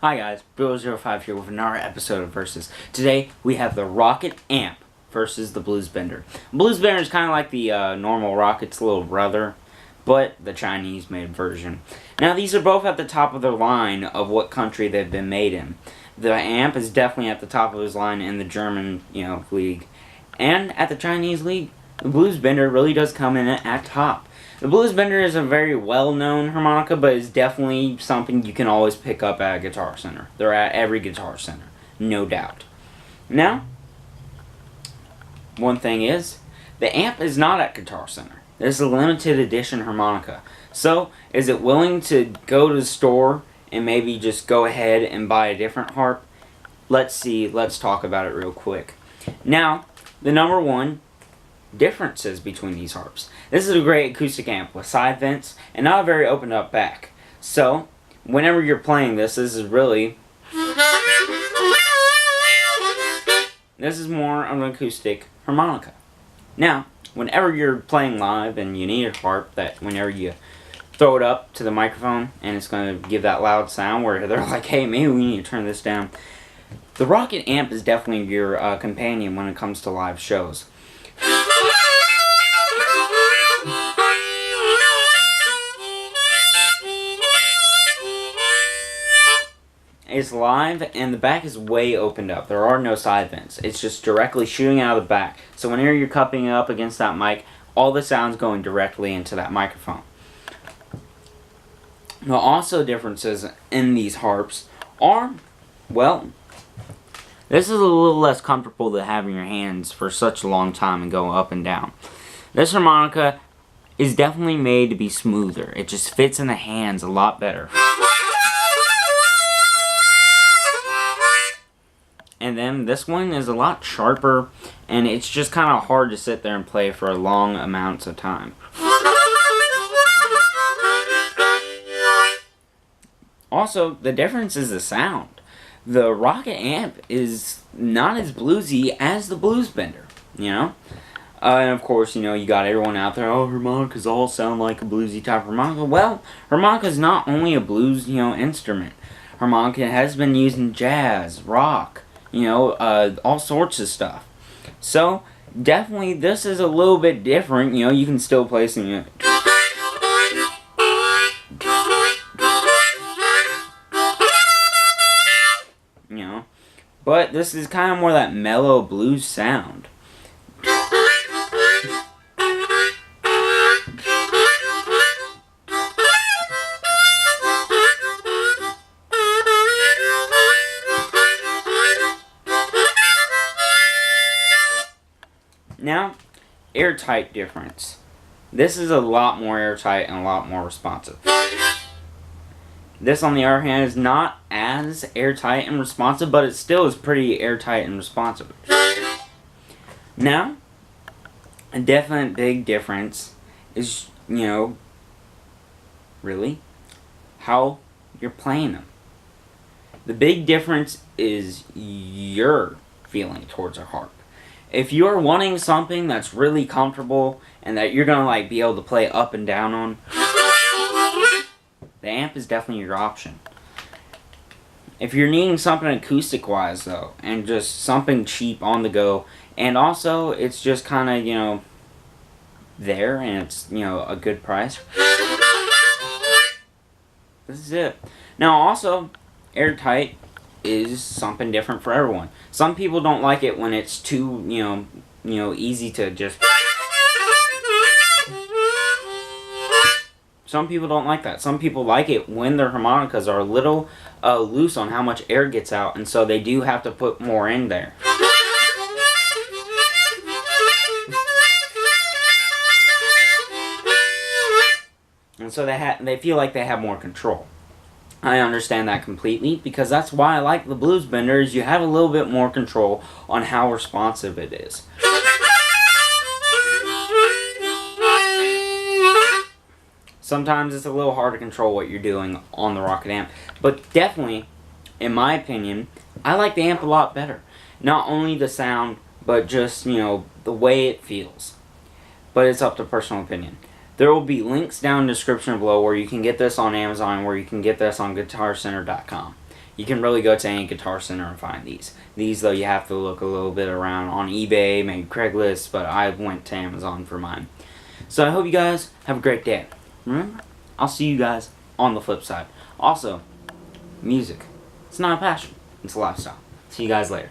Hi guys, Bill05 here with another episode of Versus. Today we have the Rocket Amp versus the Blues Bender. Blues Bender is kind of like the normal Rocket's little brother, but the Chinese made version. Now these are both at the top of their line of what country they've been made in. The Amp is definitely at the top of his line in the German, league. And at the Chinese league, the Blues Bender really does come in at top. The Blues Bender is a very well-known harmonica, but it's definitely something you can always pick up at a Guitar Center. They're at every Guitar Center, no doubt. Now, one thing is, the amp is not at Guitar Center. This is a limited edition harmonica. So, is it willing to go to the store and maybe just go ahead and buy a different harp? Let's talk about it real quick. Now, the number one differences between these harps. This is a great acoustic amp with side vents and not a very opened up back. So, whenever you're playing this is really... This is more of an acoustic harmonica. Now, whenever you're playing live and you need a harp that whenever you throw it up to the microphone and it's going to give that loud sound where they're like, hey, maybe we need to turn this down. The Rocket Amp is definitely your companion when it comes to live shows. It's live and the back is way opened up. There are no side vents. It's just directly shooting out of the back. So whenever you're cupping it up against that mic, all the sound's going directly into that microphone. The also differences in these harps are, well, this is a little less comfortable to have in your hands for such a long time and go up and down. This harmonica is definitely made to be smoother. It just fits in the hands a lot better. And then this one is a lot sharper, and it's just kind of hard to sit there and play for long amounts of time. Also, the difference is the sound. The Rocket Amp is not as bluesy as the Blues Bender, and of course, you got everyone out there, oh, harmonicas all sound like a bluesy type harmonica. Well, harmonica is not only a blues, instrument. Harmonica has been used in jazz, rock, all sorts of stuff. So, definitely, this is a little bit different. You can still play some... But this is kind of more that mellow blues sound. Now, airtight difference. This is a lot more airtight and a lot more responsive. This, on the other hand, is not as airtight and responsive, but it still is pretty airtight and responsive. Now, a definite big difference is, really, how you're playing them. The big difference is your feeling towards a harp. If you're wanting something that's really comfortable and that you're going to be able to play up and down on, the amp is definitely your option. If you're needing something acoustic-wise, though, and just something cheap on the go, and also it's just kind of, there, and it's, a good price, this is it. Now, also, airtight is something different for everyone. Some people don't like it when it's too, easy to just... Some people don't like that. Some people like it when their harmonicas are a little loose on how much air gets out, and so they do have to put more in there. And so they feel like they have more control. I understand that completely, because that's why I like the Blues Bender, is you have a little bit more control on how responsive it is. Sometimes it's a little hard to control what you're doing on the Rocket Amp. But definitely, in my opinion, I like the amp a lot better. Not only the sound, but just, the way it feels. But it's up to personal opinion. There will be links down in the description below where you can get this on Amazon, where you can get this on GuitarCenter.com. You can really go to any Guitar Center and find these. These, though, you have to look a little bit around on eBay, maybe Craigslist, but I went to Amazon for mine. So I hope you guys have a great day. Remember, I'll see you guys on the flip side. Also, music. It's not a passion. It's a lifestyle. See you guys later.